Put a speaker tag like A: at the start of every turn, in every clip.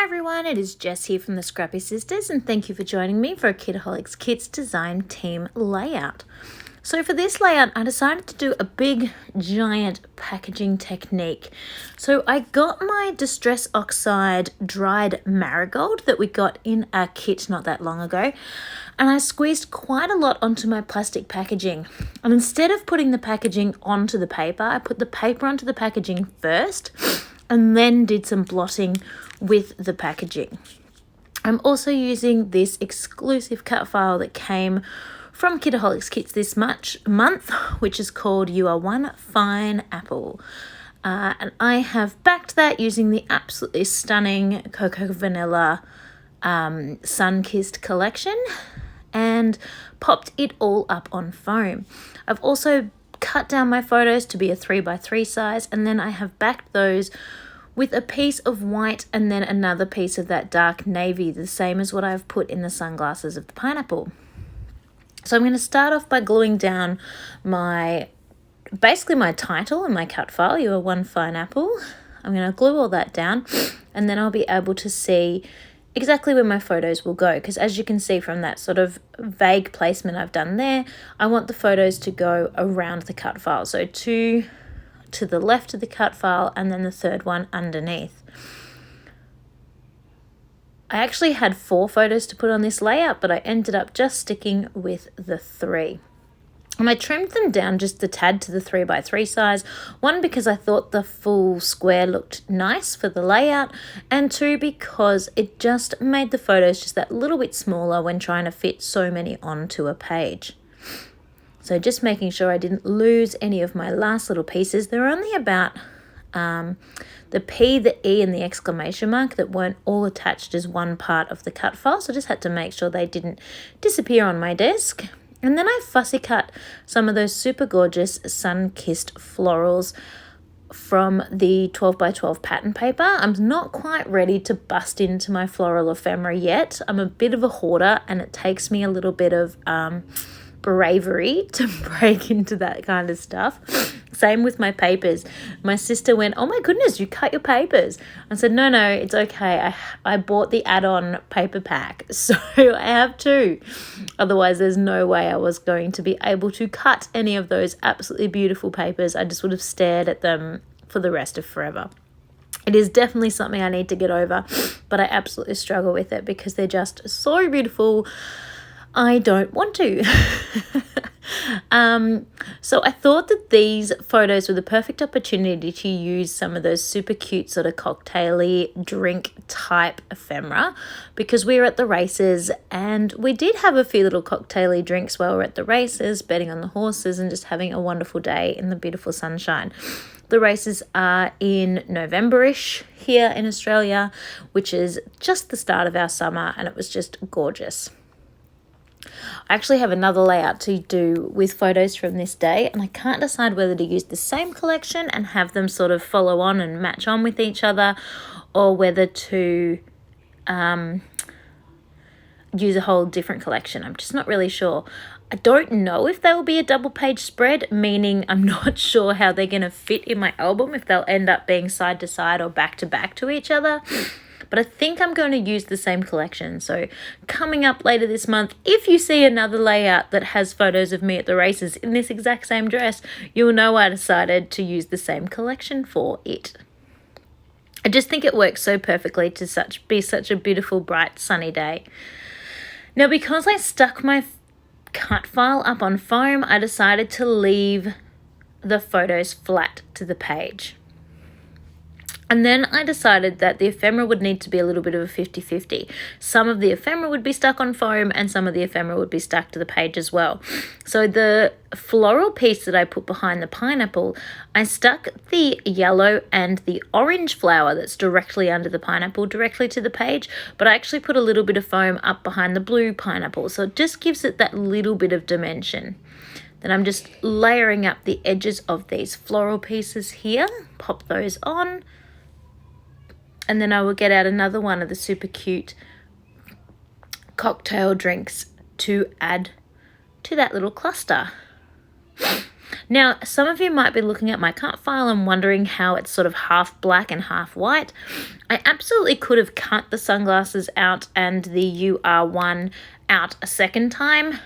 A: Hi everyone, it is Jess here from the Scrappy Sisters and thank you for joining me for a Kitaholic Kits design team layout. So for this layout, I decided to do a big giant packaging technique. So I got my Distress Oxide dried marigold that we got in a kit not that long ago, and I squeezed quite a lot onto my plastic packaging. And instead of putting the packaging onto the paper, I put the paper onto the packaging first and then did some blotting with the packaging. I'm also using this exclusive cut file that came from Kitaholic Kits this month, which is called You Are One Fine Apple. And I have backed that using the absolutely stunning Cocoa Vanilla Sun-Kissed collection and popped it all up on foam. I've also cut down my photos to be a 3x3 size, and then I have backed those with a piece of white and then another piece of that dark navy, the same as what I've put in the sunglasses of the pineapple. So I'm going to start off by gluing down basically my title and my cut file, You Are One Fine Apple. I'm going to glue all that down and then I'll be able to see exactly where my photos will go, because as you can see from that sort of vague placement I've done there, I want the photos to go around the cut file. So two to the left of the cut file and then the third one underneath. I actually had 4 photos to put on this layout, but I ended up just sticking with the 3. And I trimmed them down just a tad to the 3x3 size. 1, because I thought the full square looked nice for the layout, and 2, because it just made the photos just that little bit smaller when trying to fit so many onto a page. So just making sure I didn't lose any of my last little pieces. There were only about the P, the E and the exclamation mark that weren't all attached as one part of the cut file. So I just had to make sure they didn't disappear on my desk. And then I fussy cut some of those super gorgeous sun-kissed florals from the 12x12 pattern paper. I'm not quite ready to bust into my floral ephemera yet. I'm a bit of a hoarder and it takes me a little bit of bravery to break into that kind of stuff. Same with my papers. My sister went, "Oh my goodness, you cut your papers." I said, no, it's okay. I bought the add-on paper pack, so I have 2. Otherwise, there's no way I was going to be able to cut any of those absolutely beautiful papers. I just would have stared at them for the rest of forever. It is definitely something I need to get over, but I absolutely struggle with it because they're just so beautiful. I don't want to. So I thought that these photos were the perfect opportunity to use some of those super cute sort of cocktail-y drink type ephemera, because we were at the races and we did have a few little cocktail-y drinks while we were at the races, betting on the horses and just having a wonderful day in the beautiful sunshine. The races are in November-ish here in Australia, which is just the start of our summer, and it was just gorgeous. I actually have another layout to do with photos from this day, and I can't decide whether to use the same collection and have them sort of follow on and match on with each other, or whether to use a whole different collection. I'm just not really sure. I don't know if they will be a double page spread, meaning I'm not sure how they're going to fit in my album, if they'll end up being side to side or back to back to each other. But I think I'm going to use the same collection. So coming up later this month, if you see another layout that has photos of me at the races in this exact same dress, you'll know I decided to use the same collection for it. I just think it works so perfectly to be such a beautiful, bright, sunny day. Now, because I stuck my cut file up on foam, I decided to leave the photos flat to the page. And then I decided that the ephemera would need to be a little bit of a 50-50. Some of the ephemera would be stuck on foam and some of the ephemera would be stuck to the page as well. So the floral piece that I put behind the pineapple, I stuck the yellow and the orange flower that's directly under the pineapple directly to the page, but I actually put a little bit of foam up behind the blue pineapple. So it just gives it that little bit of dimension. Then I'm just layering up the edges of these floral pieces here, pop those on. And then I will get out another one of the super cute cocktail drinks to add to that little cluster. Now, some of you might be looking at my cut file and wondering how it's sort of half black and half white. I absolutely could have cut the sunglasses out and the UR1 out a second time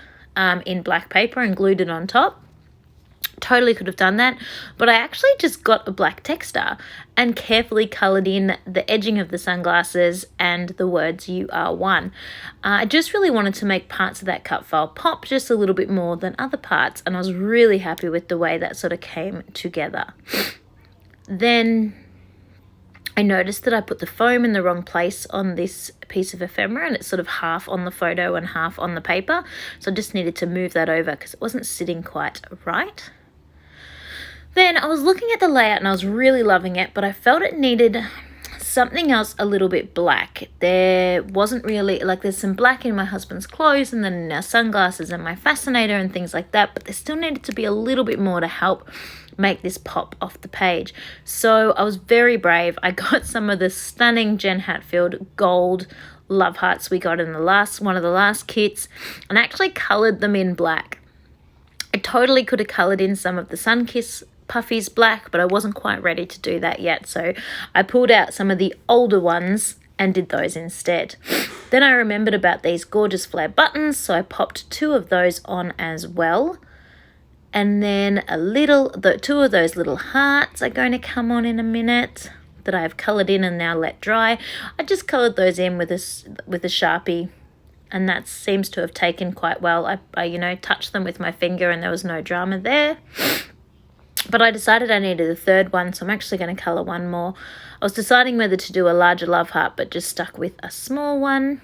A: in black paper and glued it on top. Totally could have done that, but I actually just got a black texter and carefully coloured in the edging of the sunglasses and the words UR1. I just really wanted to make parts of that cut file pop just a little bit more than other parts, and I was really happy with the way that sort of came together. Then I noticed that I put the foam in the wrong place on this piece of ephemera, and it's sort of half on the photo and half on the paper, so I just needed to move that over because it wasn't sitting quite right. Then I was looking at the layout and I was really loving it, but I felt it needed something else a little bit black. There wasn't really, like, there's some black in my husband's clothes and then in our sunglasses and my fascinator and things like that, but there still needed to be a little bit more to help make this pop off the page. So I was very brave. I got some of the stunning Jen Hatfield gold love hearts we got in one of the last kits and actually coloured them in black. I totally could have coloured in some of the Sunkiss puffies black, but I wasn't quite ready to do that yet, so I pulled out some of the older ones and did those instead. Then I remembered about these gorgeous flare buttons, so I popped 2 of those on as well. And then two of those little hearts are going to come on in a minute that I've coloured in and now let dry. I just coloured those in with a Sharpie, and that seems to have taken quite well. I touched them with my finger and there was no drama there. But I decided I needed a third one, so I'm actually going to colour one more. I was deciding whether to do a larger love heart, but just stuck with a small one.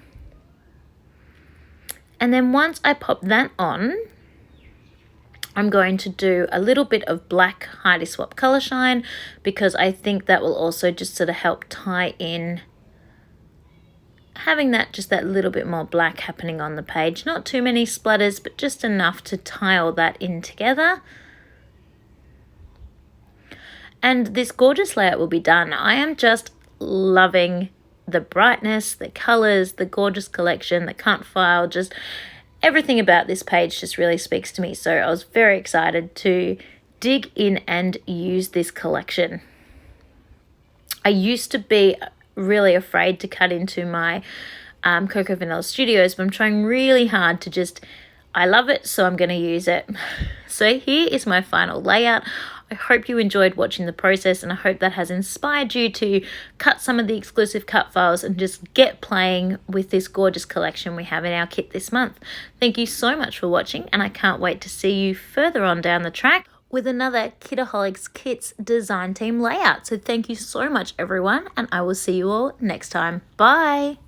A: And then once I pop that on, I'm going to do a little bit of black Heidi Swap Colour Shine, because I think that will also just sort of help tie in having just that little bit more black happening on the page. Not too many splatters, but just enough to tie all that in together. And this gorgeous layout will be done. I am just loving the brightness, the colours, the gorgeous collection, the cut file, just everything about this page just really speaks to me. So I was very excited to dig in and use this collection. I used to be really afraid to cut into my Cocoa Vanilla Studios, but I'm trying really hard to I love it, so I'm going to use it. So here is my final layout. I hope you enjoyed watching the process, and I hope that has inspired you to cut some of the exclusive cut files and just get playing with this gorgeous collection we have in our kit this month. Thank you so much for watching, and I can't wait to see you further on down the track with another Kitaholic Kits design team layout. So thank you so much, everyone, and I will see you all next time. Bye!